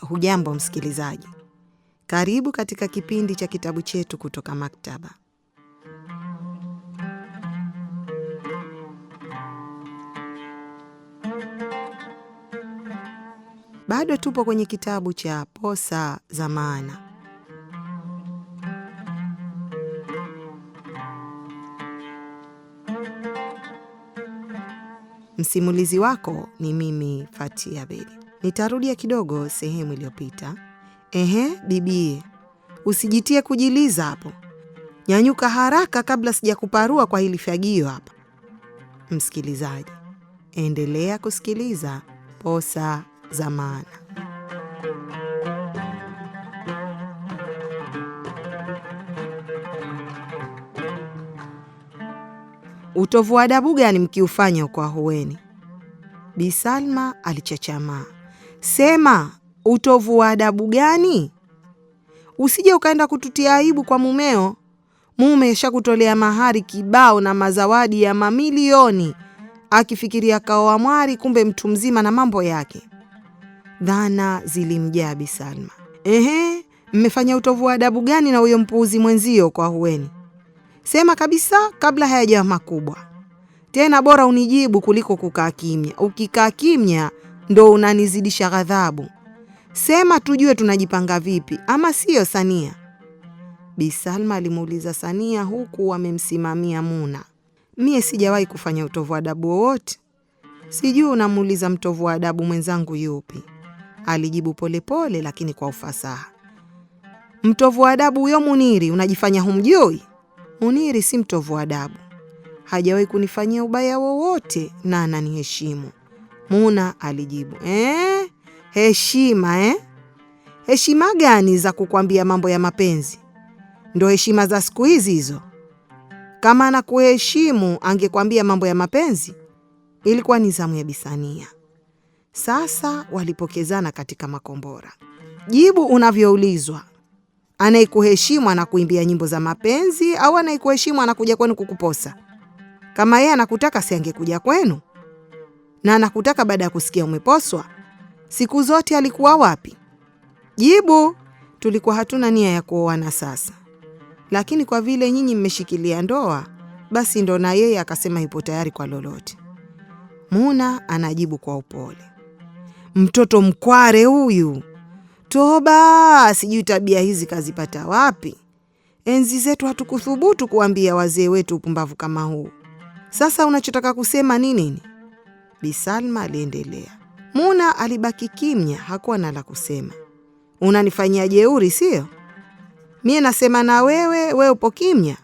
Hujambo msikilizaji. Karibu katika kipindi cha kitabu chetu kutoka maktaba. Bado tupo kwenye kitabu cha Posa za Maana. Msimulizi wako ni mimi Fatia Bedi. Nitarudia kidogo sehemu iliyopita. Bibie, usijitie kujiliza hapo. Nyanyuka haraka kabla sijakuparua kwa hili fagio hapa. Msikilizaji, endelea kusikiliza Posa za Maana. Utovu wa adabu gani mkiufanya kwa Huweni? Bi Salma alichachamaa. Sema, utovu wa adabu gani? Usije ukaenda kututia aibu kwa mumeo. Mume shakutolea mahari kibao na mazawadi ya mamilioni, akifikiria kaoa mwari, kumbe mtu mzima na mambo yake. Dhana zilimjaa Bi Salma. Mmefanya utovu wa adabu gani na huyo mpuuzi mwenzio kwa Huweni? Sema kabisa kabla hayajawa makubwa. Tena bora unijibu kuliko kukaa kimya. Ukikaa kimya ndo unanizidisha ghadhabu. Sema tujue tunajipanga vipi, ama sio Sania? Bi Salma alimuuliza Sania huku amemsimamia Muna. Mie sijawahi kufanya utovu wa adabu wowote. Sijui unamuuliza mtovu wa adabu mwenzangu yupi? Alijibu polepole lakini kwa ufasaha. Mtovu wa adabu huyo Muniri, unajifanya humjui? Muniri si mtovu wa adabu. Hajawahi kunifanyia ubaya wowote na ananiheshimu. Muna alijibu. Heshima Heshima gani za kukwambia mambo ya mapenzi? Ndo heshima za siku hizi hizo? Kama anakuheshimu angekwambia mambo ya mapenzi? Ilikuwa ni zamu ya Bi Sania. Sasa walipokezana katika makombora. Jibu unavyoulizwa. Anayekuheshimu anakuimbia nyimbo za mapenzi au anayekuheshimu anakuja kwenu kukuposa? Kama yeye anakutaka si angekuja kwenu? Na anakutaka baada ya kusikia umeposwa? Siku zote alikuwa wapi? Jibu. Tulikuwa hatuna nia ya kuoana sasa. Lakini kwa vile nyinyi mmeshikilia ndoa, basi ndo na yeye akasema yupo tayari kwa lolote. Muna anajibu kwa upole. Mtoto mkware huyu. Toba, sijui tabia hizi kazipata wapi. Enzi zetu hatukuthubutu kuambia wazee wetu upumbavu kama huu. Sasa unachotaka kusema ni nini? Bi Salma aliendelea. Muna alibaki kimya, hakuwa na la kusema. Unanifanyia jeuri sio? Mie nasema na wewe upo kimya?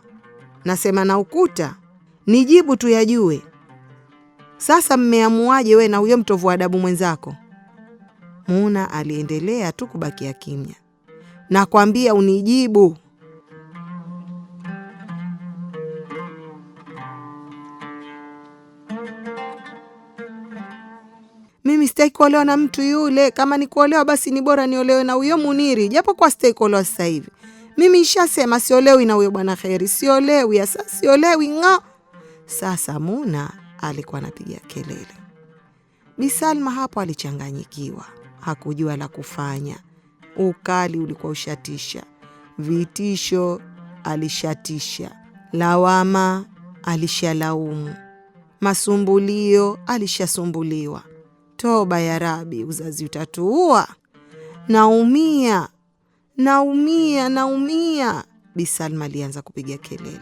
Nasema na ukuta? Nijibu tu yajue. Sasa mmeamuaje we na huyo mtovu wa adabu mwenzako? Muna aliendelea tu kubakia kimya. Nakwambia unijibu. Mimi sitaki kuolewa na mtu yule. Kama ni kuolewa basi ni bora niolewe na huyo Muniri, japo kwa sitaki kuolewa sasa hivi. Mimi nishasema siolewi na huyo bwana Kheri, siolewi sasa, siolewi nga. Sasa Muna alikuwa anapiga kelele. Bi Salma hapo alichanganyikiwa, hakujua la kufanya. Ukali ulikuwa ushatisha, vitisho alishatisha, lawama alishalaumu, masumbulio alishasumbuliwa. Toba ya Rabi, uzazi utatuua. Naumia. Bi Salma alianza kupiga kelele,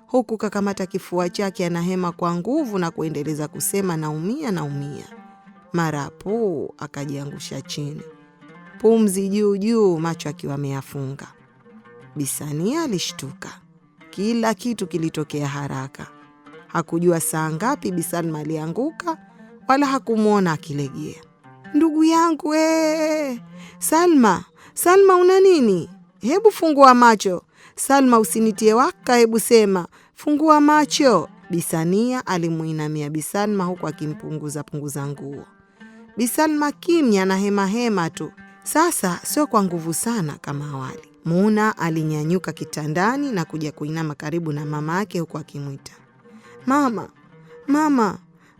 huku kakamata kifua chake anahema kwa nguvu na kuendeleza kusema naumia. Mara akajiangusha chini, pumzi juu, macho akiwa ameyafunga. Bi Sania alishtuka. Kila kitu kilitokea haraka. Hakujua saa ngapi Bi Salma alianguka, wala hakumuona akilegea. Ndugu yangu Salma una nini? Hebu fungua macho. Salma usinitie waka, hebu sema. Fungua macho. Bi Sania alimuinamia Bi Salma huku akimpunguza nguo. Bi Salma kimya na hema tu. Sasa sio kwa nguvu sana kama awali. Muna alinyanyuka kitandani na kuja kuinama karibu na mama yake huku akimwita.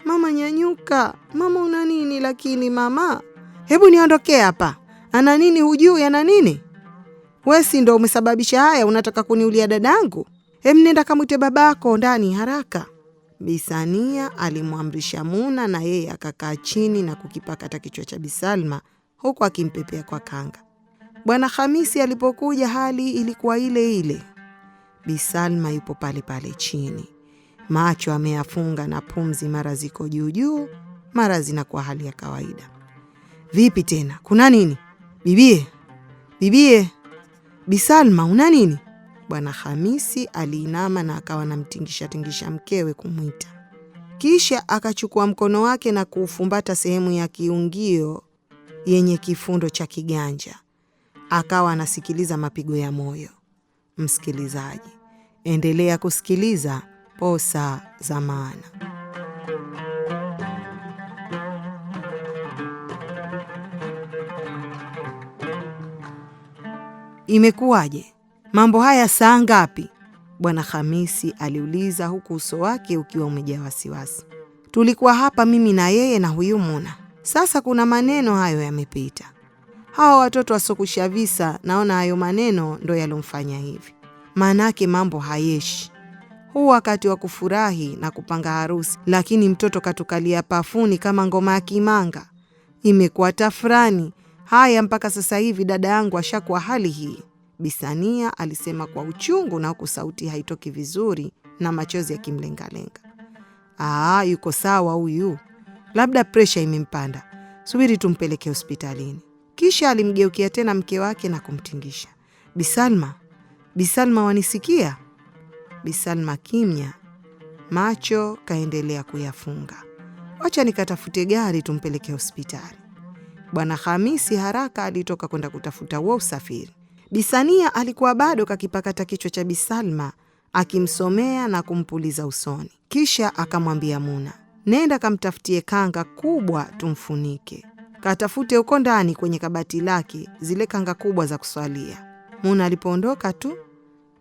Mama nyanyuka. Mama una nini lakini mama? Hebu niondokee hapa. Ana nini hujui ana nini? Wewe si ndo umesababisha haya, unataka kuniulia dadangu? Nenda kamwite babako ndani haraka. Bi Sania alimwamrisha Muna na yeye akakaa chini na kukipakata kichwa cha Bi Salma huku akimpepea kwa kanga. Bwana Hamisi alipokuja hali ilikuwa ile ile. Bi Salma yupo pale pale chini. Macho ameyafunga na pumzi mara ziko juu juu, mara zinakuwa hali ya kawaida. Vipi tena? Kuna nini? Bibie. Bibie. Bi Salma una nini? Bwana Hamisi aliinama na akawa anamtingisha mkewe kumwita. Kisha akachukua mkono wake na kuufumbata sehemu ya kiungio yenye kifundo cha kiganja. Akawa anasikiliza mapigo ya moyo. Msikilizaji, endelea kusikiliza Posa za Maana. Imekuwaje? Mambo haya saa ngapi? Bwana Hamisi aliuliza huku uso wake ukiwa umejaa wasiwasi. Tulikuwa hapa mimi na yeye na huyu Muna. Sasa kuna maneno hayo yamepita. Hawa watoto wasokusha visa, naona hayo maneno ndo yalomfanya hivi. Maanake mambo hayeshi. Huu wakati wa kufurahi na kupanga harusi, lakini mtoto katukalia pafuni kama ngoma ya kimanga. Imekuwa tafrani. Haya mpaka sasa hivi dada yangu ashakuwa hali hii. Bi Sania alisema kwa uchungu na huku sauti haitoki vizuri na machozi yakimlengalenga. Yuko sawa huyu. Labda presha imempanda. Subiri tumpeleke hospitalini. Kisha alimgeukia tena mke wake na kumtingisha. Bi Salma. Bi Salma wanisikia? Bi Salma kimya. Macho kaendelea kuyafunga. Wacha nikatafute gari tumpeleke hospitali. Bwana Hamisi haraka alitoka kwenda kutafuta huo usafiri. Bi Sania alikuwa bado kakipakata kichwa cha Bi Salma akimsomea na kumpuliza usoni. Kisha akamwambia Muna, nenda kamtafutie kanga kubwa tumfunike. Katafute uko ndani kwenye kabati lake zile kanga kubwa za kuswalia. Muna alipoondoka tu,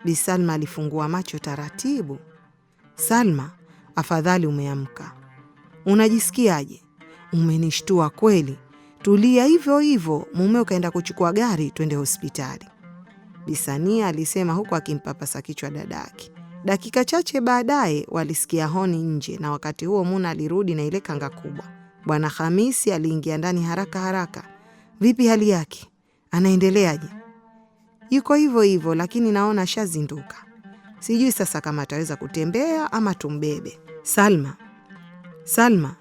Bi Salma alifungua macho taratibu. Salma, afadhali umeamka. Unajisikiaje? Umenishtua kweli. Tulia hivyo hivyo, mumeo kaenda kuchukua gari twende hospitali. Bi Sania alisema huku akimpapasa kichwa dadake. Dakika chache baadaye walisikia honi nje na wakati huo Muna alirudi na ile kanga kubwa. Bwana Hamisi aliingia ndani haraka haraka. Vipi hali yake? Anaendeleaje? Yuko hivyo hivyo lakini naona shazinduka. Sijui sasa kama ataweza kutembea ama tumbebe. Salma. Salma.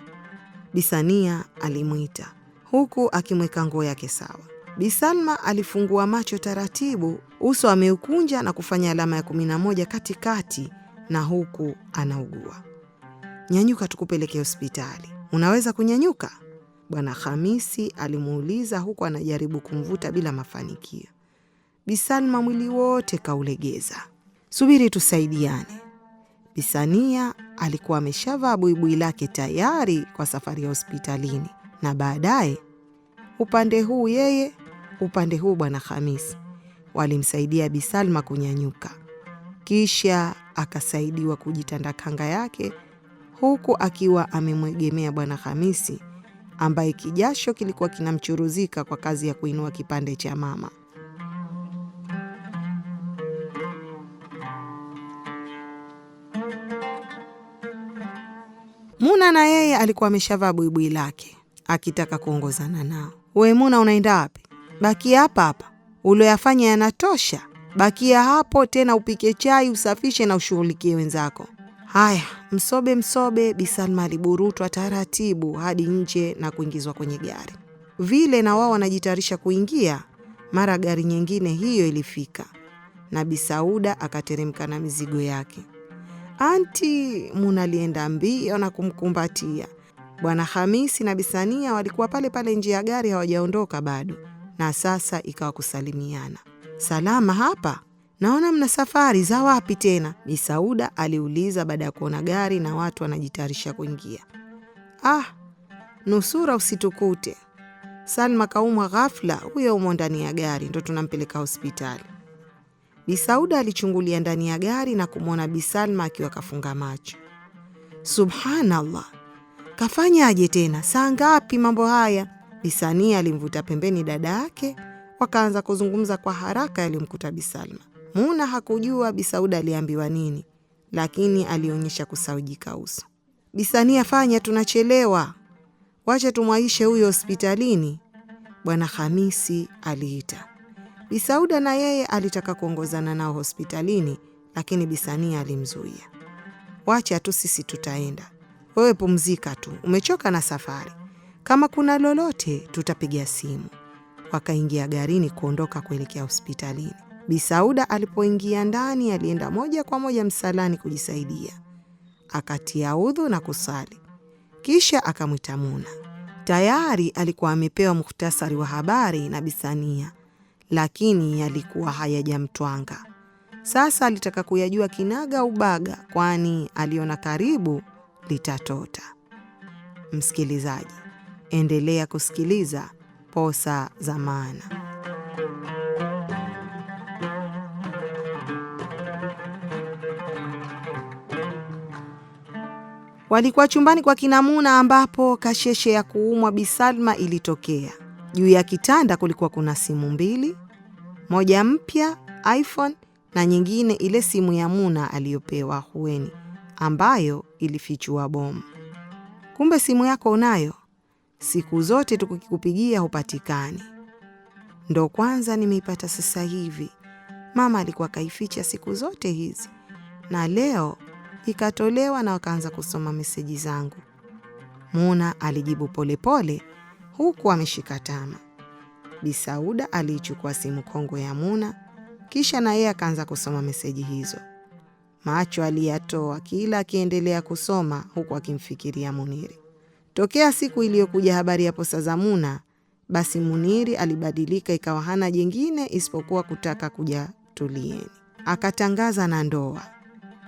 Bi Sania alimuita huku akimweka nguo yake sawa. Bi Salma alifungua macho taratibu, uso ameukunja na kufanya alama ya 11 katikati na huku anaugua. Nyanyuka tukupeleke hospitali. Unaweza kunyanyuka? Bwana Hamisi alimuuliza huku anajaribu kumvuta bila mafanikio. Bi Salma mwili wote kaulegeza. Subiri tusaidiane. Bi Sania alikuwa ameshavaa buibui lake tayari kwa safari ya hospitalini na baadaye upande huu yeye, upande huu Bwana Hamisi walimsaidia Bi Salma kunyanyuka. Kisha akasaidiwa kujitanda kanga yake huku akiwa amemwegemea Bwana Hamisi ambaye kijasho kilikuwa kinamchuruzika kwa kazi ya kuinua kipande cha mama. Muna na yeye alikuwa ameshavaa buibui lake akitaka kuongozana nao. We Muna, unaenda wapi? Bakia hapa hapa. Ulioyafanya yanatosha. Bakia hapo tena upike chai, usafishe na ushughulikie wenzako. Haya, msobe. Bi Salma aliburutwa taratibu hadi nje na kuingizwa kwenye gari. Vile na wao wanajitayarisha kuingia, mara gari nyingine hiyo ilifika. Na Bi Sauda akateremka na mizigo yake. Anti, Muna alienda mbio na kumkumbatia. Bwana Hamisi na Bi Sania walikuwa pale pale nje ya gari hawajaondoka bado. Na sasa ikawa kusalimiana. Salama hapa? Naona mna safari za wapi tena? Bi Sauda aliuliza baada ya kuona gari na watu wanajitayarisha kuingia. Nusura usitukute. Salma kaumwa ghafla, huyo umo ndani ya gari ndo tunampeleka hospitali. Bi Sauda alichungulia ndani ya gari na kumwona Bi Salma akiwa kafunga macho. Subhanallah. Kafanyaje tena? Saa ngapi mambo haya? Bi Sania alimvuta pembeni dada yake, wakaanza kuzungumza kwa haraka yaliyomkuta Bi Salma. Muna hakujua Bi Sauda aliambiwa nini, lakini alionyesha kusaujika uso. Bi Sania, fanya, tunachelewa. Wacha tumwaishe huyo hospitalini. Bwana Hamisi aliita. Bi Sauda na yeye alitaka kuongozana nao hospitalini, lakini Bi Sania alimzuia. Wacha tu, sisi tutaenda. Wewe pumzika tu, umechoka na safari. Kama kuna lolote tutapigia simu. Wakaingia garini kuondoka kuelekea hospitalini. Bi Sauda alipoingia ndani alienda moja kwa moja msalani kujisaidia. Akatia udhu na kusali. Kisha akamwita Muna. Tayari alikuwa amepewa mukhtasari wa habari na Bi Sania, lakini yalikuwa hayajamtwanga. Sasa alitaka kuyajua kinaga ubaga, kwani aliona karibu litatota. Msikilizaji, endelea kusikiliza Posa za Maana. Walikuwa chumbani kwa kina Muna ambapo kasheshe ya kuumwa Bi Salma ilitokea. Juu ya kitanda kulikuwa kuna simu mbili, moja mpya iPhone na nyingine ile simu ya Muna aliyopewa Hueni ambayo ilifichua bomu. Kumbe simu yako unayo? Siku zote tukikupigia hupatikani. Ndo kwanza nimeipata sasa hivi. Mama alikuwa kaificha siku zote hizi, na leo ikatolewa na wakaanza kusoma meseji zangu. Muna alijibu polepole huku ameshika tama. Bi Sauda aliichukua simu kongwe ya Muna, kisha na yeye akaanza kusoma meseji hizo. Macho aliyatoa kila akiendelea kusoma huku akimfikiria Muniri. Tokea siku iliyokuja habari ya posa za Muna, basi Muniri alibadilika, ikawa hana jingine isipokuwa kutaka kuja tulieni. Akatangaza na ndoa.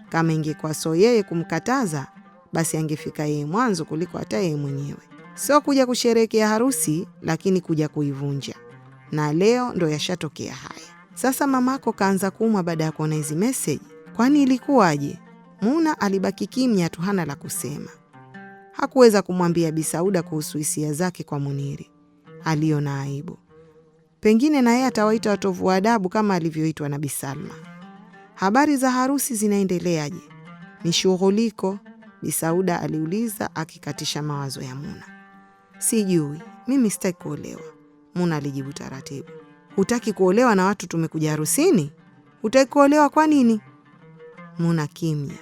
Kama ingekuwa so yeye kumkataza, basi angefika yeye mwanzo kuliko hata yeye mwenyewe. Sio kuja kusherehekea harusi, lakini kuja kuivunja. Na leo ndo yashatokea haya. Sasa mamako kaanza kuumwa baada ya kuona hizi message. Kwani ilikuwaje? Muna alibaki kimya tu, hana la kusema. Hakuweza kumwambia Bi Sauda kuhusu hisia zake kwa Muniri. Aliona aibu. Pengine na yeye atawaita watovu wa adabu kama alivyoitwa na Bi Salma. Habari za harusi zinaendeleaje? Ni shughuliko? Bi Sauda aliuliza akikatisha mawazo ya Muna. Sijui, mimi sitaki kuolewa, Muna alijibu taratibu. Hutaki kuolewa na watu tumekuja harusini? Hutaki kuolewa kwa nini? Muna kimya.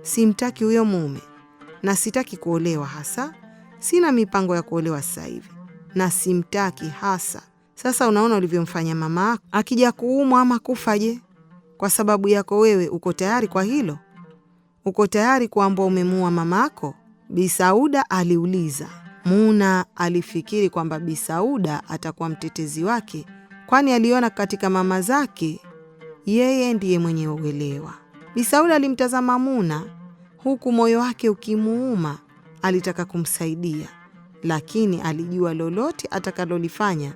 Simtaki huyo mume, na sitaki kuolewa hasa. Sina mipango ya kuolewa sasa hivi, na simtaki hasa. Sasa unaona ulivyomfanya mama akija kuumwa ama kufa, je? Kwa sababu yako wewe, uko tayari kwa hilo? Uko tayari kuambia umemuua mamako? Bi Sauda aliuliza. Muna alifikiri kwamba Bi Sauda atakuwa mtetezi wake, kwani aliona katika mama zake yeye ndiye mwenye uelewa. Bi Sauda alimtazama Muna huku moyo wake ukimuuma. Alitaka kumsaidia, lakini alijua lolote atakalolifanya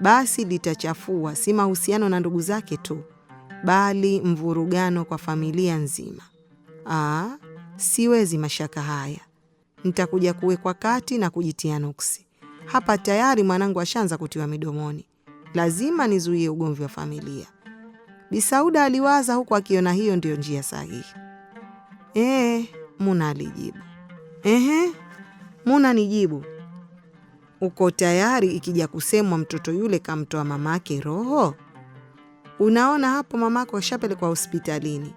basi litachafua si mahusiano na ndugu zake tu, bali mvurugano kwa familia nzima. Siwezi mashaka haya. Nitakuja kuwekwa kati na kujitia nuksi. Hapa tayari mwanangu ashaanza kutiwa midomoni. Lazima nizuie ugomvi wa familia. Bi Sauda aliwaza huku akiona hiyo ndio njia sahihi. Muna alijibu. Muna nijibu. Uko tayari ikija kusemwa mtoto yule kamtoa mamake roho? Unaona hapo mamako ashapelekwa hospitalini,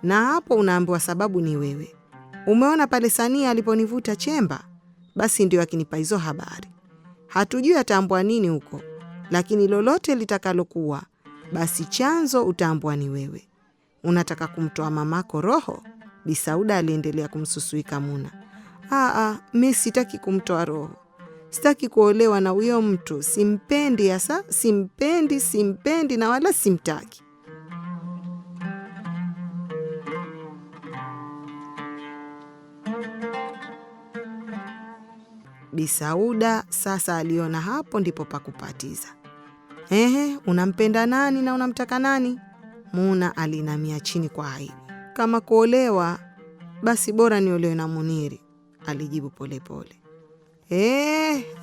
na hapo unaambiwa sababu ni wewe. Umeona pale Sania aliponivuta chemba? Basi ndio akinipa hizo habari. Hatujui ataambwa nini huko, lakini lolote litakalokuwa, basi chanzo utaambwa ni wewe. Unataka kumtoa mamako roho? Bi Sauda aliendelea kumsusuika Muna. Mimi sitaki kumtoa roho. Sitaki kuolewa na huyo mtu. Simpendi hasa, simpendi na wala simtaki. Bi Sauda sasa aliona hapo ndipo pakupatiza. Unampenda nani na unamtaka nani? Muna alinamia chini kwa aibu. Kama kuolewa, basi bora niolewe na Muniri, alijibu polepole.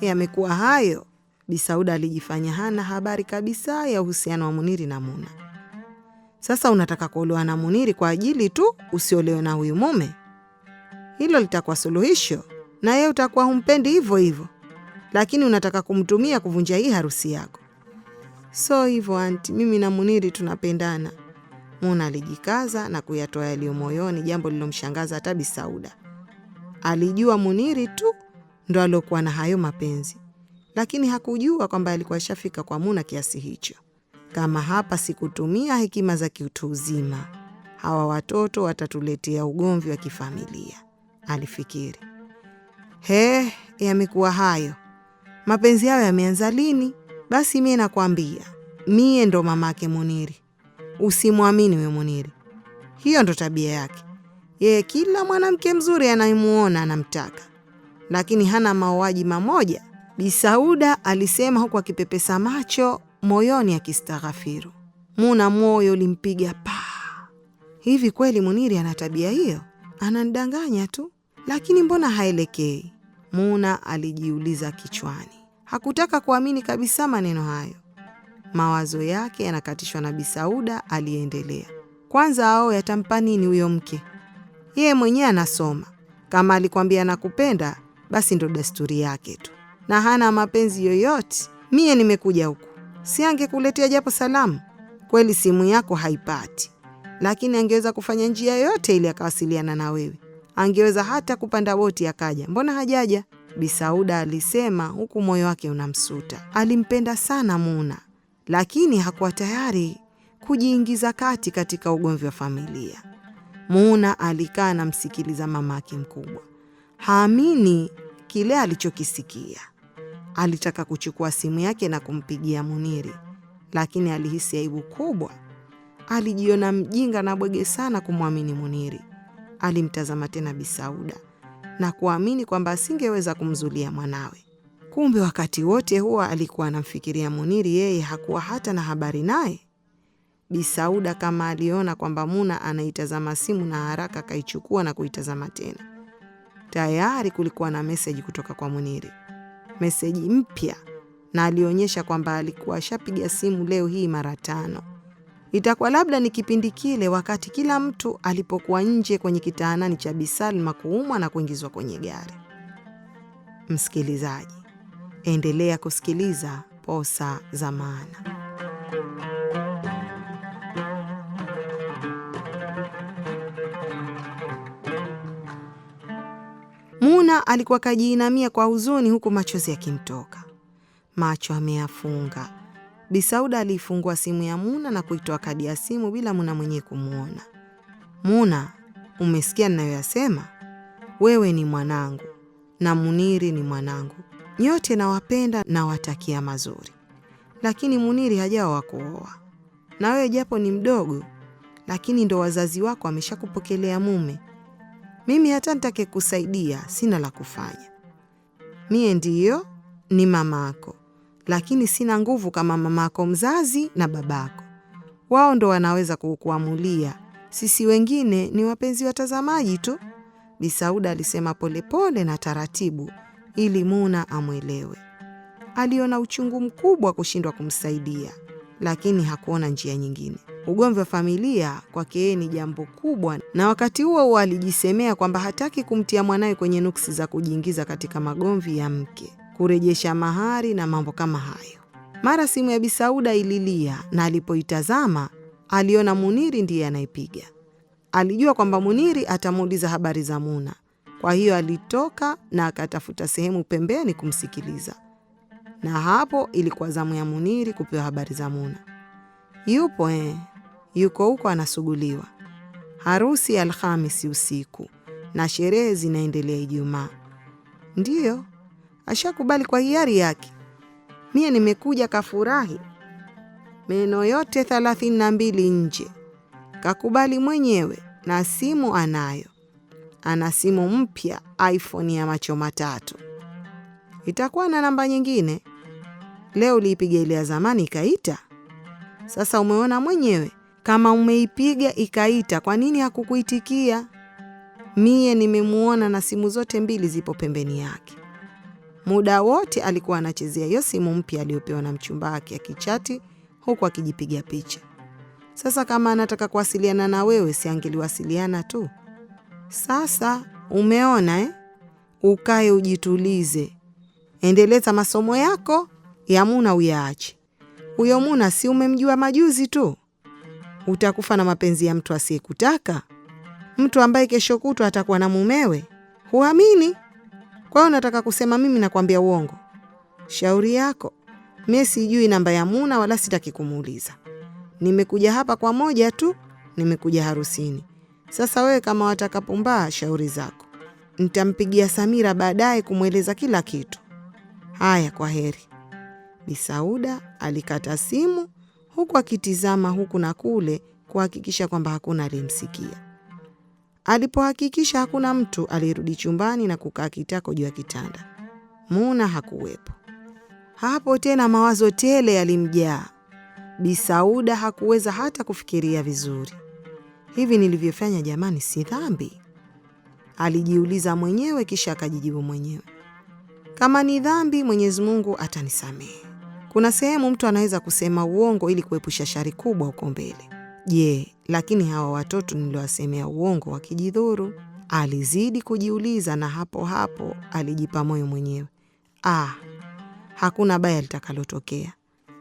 Yamekuwa hayo. Bi Sauda alijifanya hana habari kabisa ya uhusiano wa Muniri na Muna. Sasa unataka kuolewa na Muniri kwa ajili tu usiolewe na huyu mume? Hilo litakuwa suluhisho, na yeye utakuwa humpendi hivyo hivyo, lakini unataka kumtumia kuvunja hii harusi yako. So hivyo anti, mimi na Muniri tunapendana. Muna alijikaza na kuyatoa yaliyo moyoni, jambo lilomshangaza hata Bi Sauda. Alijua Muniri tu ndo alokuwa na hayo mapenzi, lakini hakujua kwamba alikuwa shafika kwa Muna kiasi hicho. Kama hapa sikutumia hekima za kiutu uzima, hawa watoto watatuletea ugomvi wa kifamilia, alifikiri. Yamekuwa hayo. Mapenzi yao yameanza lini? Basi mie nakwambia, mie ndo mamake Muniri. Usimwamini we Muniri. Hiyo ndo tabia yake. Yeye kila mwanamke mzuri anayemuona anamtaka, lakini hana mauaji mamoja. Bi Sauda alisema huku akipepesa macho, moyoni akistaghfiru. Muna moyo ulimpiga pa. Hivi kweli Muniri ana tabia hiyo? Anandanganya tu, lakini mbona haelekei? Muna alijiuliza kichwani. Hakutaka kuamini kabisa maneno hayo. Mawazo yake yanakatishwa na Bi Sauda aliendelea. Kwanza ao yatampa nini huyo mke? Yeye mwenyewe anasoma. Kama alikwambia nakupenda, basi ndo desturi yake tu, na hana mapenzi yoyote. Mie nimekuja huku, si angekuletea japo salamu? Kweli simu yako haipati, lakini angeweza kufanya njia yote ili akawasiliana na wewe. Angeweza hata kupanda boti akaja. Mbona hajaja? Bi Sauda alisema huku moyo wake unamsuta. Alimpenda sana Muna, lakini hakuwa tayari kujiingiza kati katika ugomvi wa familia. Muna alikaa na msikiliza mamake mkubwa. Haamini kile alichokisikia. Alitaka kuchukua simu yake na kumpigia Muniri, lakini alihisi aibu kubwa. Alijiona mjinga na bwege sana kumwamini Muniri. Alimtazama tena Bi Sauda na kuamini kwamba asingeweza kumzulia mwanawe. Kumbe wakati wote huwa alikuwa anamfikiria Muniri, yeye hakuwa hata na habari naye. Bi Sauda kama aliona kwamba Muna anaitazama simu na haraka kaichukua na kuitazama tena. Tayari kulikuwa na meseji kutoka kwa Muniri. Meseji mpya, na alionyesha kwamba alikuwa ashapiga simu leo hii mara 5. Itakuwa labda ni kipindi kile wakati kila mtu alipokuwa nje kwenye kitaanani cha Bi Salma kuumwa na kuingizwa kwenye gari. Msikilizaji, endelea kusikiliza Posa za Maana. Muna alikuwa kajiinamia kwa huzuni huku machozi yakimtoka. Macho ameyafunga. Bi Sauda alifungua simu ya Muna na kuitoa kadi ya simu bila Muna mwenyewe kumuona. Muna, umesikia ninayoyasema? Wewe ni mwanangu na Muniri ni mwanangu. Nyote nawapenda na watakia mazuri. Lakini Muniri hajawa wa kuoa. Na wewe japo ni mdogo, lakini ndo wazazi wako wameshakupokelea mume. Mimi hata nitake kusaidia sina la kufanya. Mie ndiyo ni mamako, lakini sina nguvu kama mamako mzazi na babako. Wao ndo wanaweza kukuamulia. Sisi wengine ni wapenzi watazamaji tu. Bi Sauda alisema polepole na taratibu ili Muna amwelewe. Aliona uchungu mkubwa kushindwa kumsaidia, lakini hakuona njia nyingine. Ugomvi wa familia kwake yeye ni jambo kubwa, na wakati huo alijisemea kwamba hataki kumtia mwanawe kwenye nuksi za kujiingiza katika magomvi ya mke, kurejesha mahari na mambo kama hayo. Mara simu ya Bi Sauda ililia, na alipoitazama aliona Muniri ndiye anaipiga. Alijua kwamba Muniri atamuuliza habari za Muna, kwa hiyo alitoka na akatafuta sehemu pembeni kumsikiliza. Na hapo ilikuwa zamu ya Muniri kupewa habari za Muna. Yuko huko anasuguliwa. Harusi Alhamisi usiku na sherehe zinaendelea Ijumaa. Ndiyo, ashakubali kwa hiari yake. Mie nimekuja kafurahi. Meno yote 32 nje. Kakubali mwenyewe na simu anayo. Ana simu mpya iPhone ya macho matatu. Itakuwa na namba nyingine. Leo uliipiga ile ya zamani ikaita. Sasa umeona mwenyewe kama umeipiga ikaita, kwa nini hakukuitikia? Mie nimemuona na simu zote 2 zipo pembeni yake. Muda wote alikuwa anachezea hiyo simu mpya aliyopewa na mchumba wake, akichati huku akijipiga picha. Sasa kama anataka kuwasiliana na wewe, si angeliwasiliana tu? Sasa umeona ukae ujitulize. Endeleza masomo yako ya Muna uyaache. Huyo Muna si umemjua majuzi tu? Utakufa na mapenzi ya mtu asiyekutaka, mtu ambaye kesho kutwa atakuwa na mumewe. Huamini? Kwa hiyo nataka kusema mimi nakwambia uongo? Shauri yako. Mimi sijui namba ya Muna wala sitaki kumuuliza. Nimekuja hapa kwa moja tu, nimekuja harusini. Sasa wewe kama watakapumbaa, shauri zako. Nitampigia Samira baadaye kumweleza kila kitu. Haya, kwa heri. Bi Sauda alikata simu huku akitizama huku na kule kuhakikisha kwamba hakuna aliyemsikia. Alipohakikisha hakuna mtu, alirudi chumbani na kukaa kitako juu ya kitanda. Muna hakuwepo. Hapo tena mawazo tele yalimjaa. Bi Sauda hakuweza hata kufikiria vizuri. Hivi nilivyofanya jamani, si dhambi? Alijiuliza mwenyewe, kisha akajijibu mwenyewe, kama ni dhambi Mwenyezi Mungu atanisamehe. Kuna sehemu mtu anaweza kusema uongo ili kuepusha shari kubwa huko mbele. Je, lakini hawa watoto niliowasemea uongo wakijidhuru? Alizidi kujiuliza, na hapo hapo alijipa moyo mwenyewe, hakuna baya litakalotokea.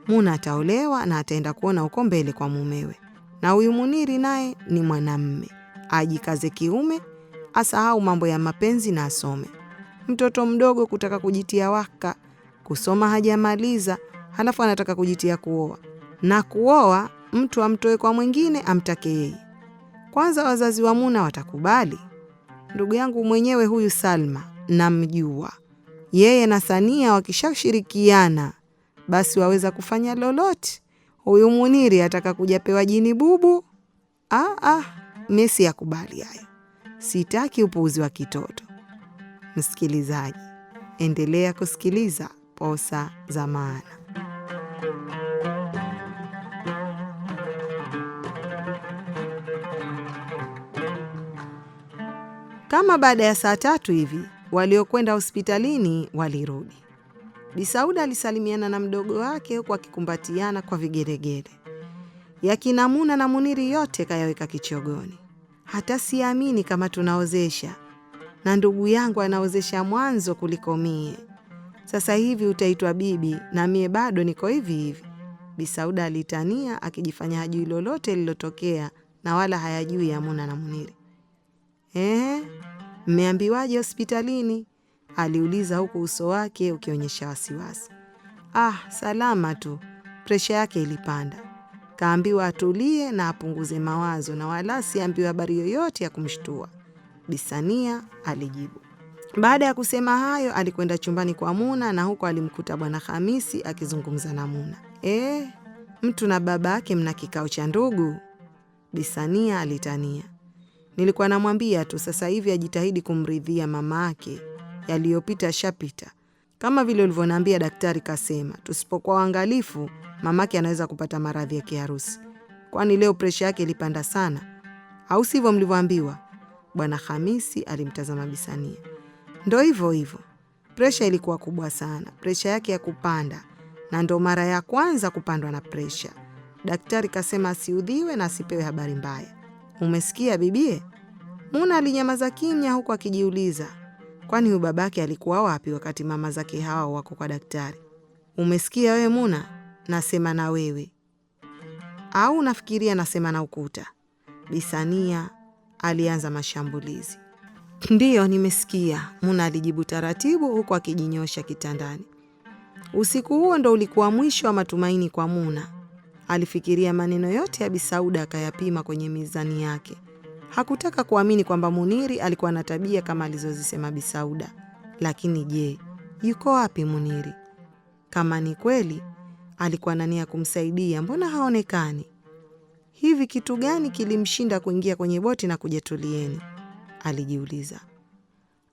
Muna ataolewa na ataenda kuona huko mbele kwa mumewe. Na huyu Muniri naye ni mwanamme, ajikaze kiume, asahau mambo ya mapenzi na asome. Mtoto mdogo kutaka kujitia waka, kusoma hajamaliza, halafu anataka kujitia kuoa. Na kuoa mtu amtoe kwa mwingine amtake yeye. Kwanza wazazi wa Muna watakubali? Ndugu yangu mwenyewe huyu Salma namjua. Yeye na Sania wakishashirikiana, basi waweza kufanya lolote. Huyu Muniri ataka kujapewa jini bubu? Mesi ya kubali hayo. Sitaki upuuzi wa kitoto. Msikilizaji, endelea kusikiliza Posa za Maana. Kama baada ya saa 3 hivi, waliokwenda hospitalini walirudi. Bi Sauda alisalimiana na mdogo wake huku akikumbatiana kwa vigeregere. Yakina Muna na Muniri yote kayaweka kichogoni. Hata siamini kama tunaozesha, na ndugu yangu anaozesha mwanzo kuliko mie. Sasa hivi utaitwa bibi na mie bado niko hivi hivi. Bi Sauda alitania, akijifanya hajui lolote lilotokea na wala hayajui ya Muna na Muniri. Mmeambiwaje hospitalini? Aliuliza huku uso wake ukionyesha wasiwasi. Salama tu, presha yake ilipanda. Kaambiwa atulie na apunguze mawazo na wala siambiwa habari yoyote ya kumshtua, Bi Sania alijibu. Baada ya kusema hayo, alikwenda chumbani kwa Muna na huko alimkuta Bwana Hamisi akizungumza na Muna. Mtu na baba yake mna kikao cha ndugu? Bi Sania alitania. Nilikuwa namwambia tu sasa hivi ajitahidi kumridhia mama yake, yaliyopita shapita. Kama vile ulivyoniambia daktari kasema, tusipokuwa waangalifu mamake anaweza kupata maradhi ya kiharusi. Kwani leo presha yake ilipanda sana, au sivyo mlivyoambiwa? Bwana Hamisi alimtazama Bi Sania. Ndio hivyo hivyo. Presha ilikuwa kubwa sana, presha yake ya kupanda, na ndo mara ya kwanza kupandwa na presha. Daktari kasema asiudhiwe na asipewe habari mbaya. Umesikia bibie? Muna alinyamaza kimya huku akijiuliza, kwani huyu babake alikuwa wapi wakati mama zake hao wako kwa daktari? Umesikia wewe Muna? Nasema na wewe. Au unafikiria nasema na ukuta? Bi Sania alianza mashambulizi. Ndiyo, nimesikia, Muna alijibu taratibu huku akijinyosha kitandani. Usiku huo ndo ulikuwa mwisho wa matumaini kwa Muna. Alifikiria maneno yote ya Bi Sauda akayapima kwenye mizani yake. Hakutaka kuamini kwamba Muniri alikuwa na tabia kama alizozisema Bi Sauda. Lakini je, yuko wapi Muniri? Kama ni kweli alikuwa na nia kumsaidia, mbona haonekani? Hivi kitu gani kilimshinda kuingia kwenye boti na kujetulieni? Alijiuliza.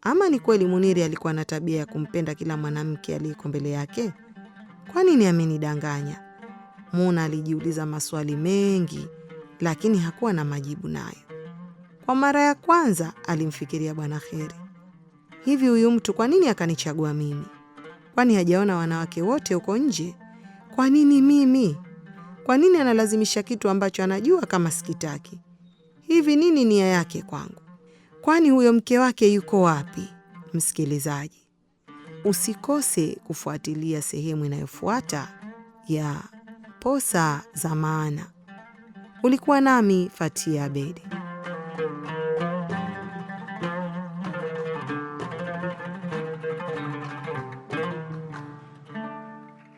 Ama ni kweli Muniri alikuwa na tabia ya kumpenda kila mwanamke aliyeko mbele yake? Kwa nini amenidanganya? Muna alijiuliza maswali mengi, lakini hakuwa na majibu nayo. Kwa mara ya kwanza alimfikiria Bwana Kheri. Hivi huyu mtu kwa nini akanichagua mimi? Kwani hajaona wanawake wote huko nje? Kwa nini mimi? Kwa nini analazimisha kitu ambacho anajua kama sikitaki? Hivi nini nia yake kwangu? Kwani huyo mke wake yuko wapi? Msikilizaji, usikose kufuatilia sehemu inayofuata ya Posa za Maana. Ulikuwa nami Fatia Abedi.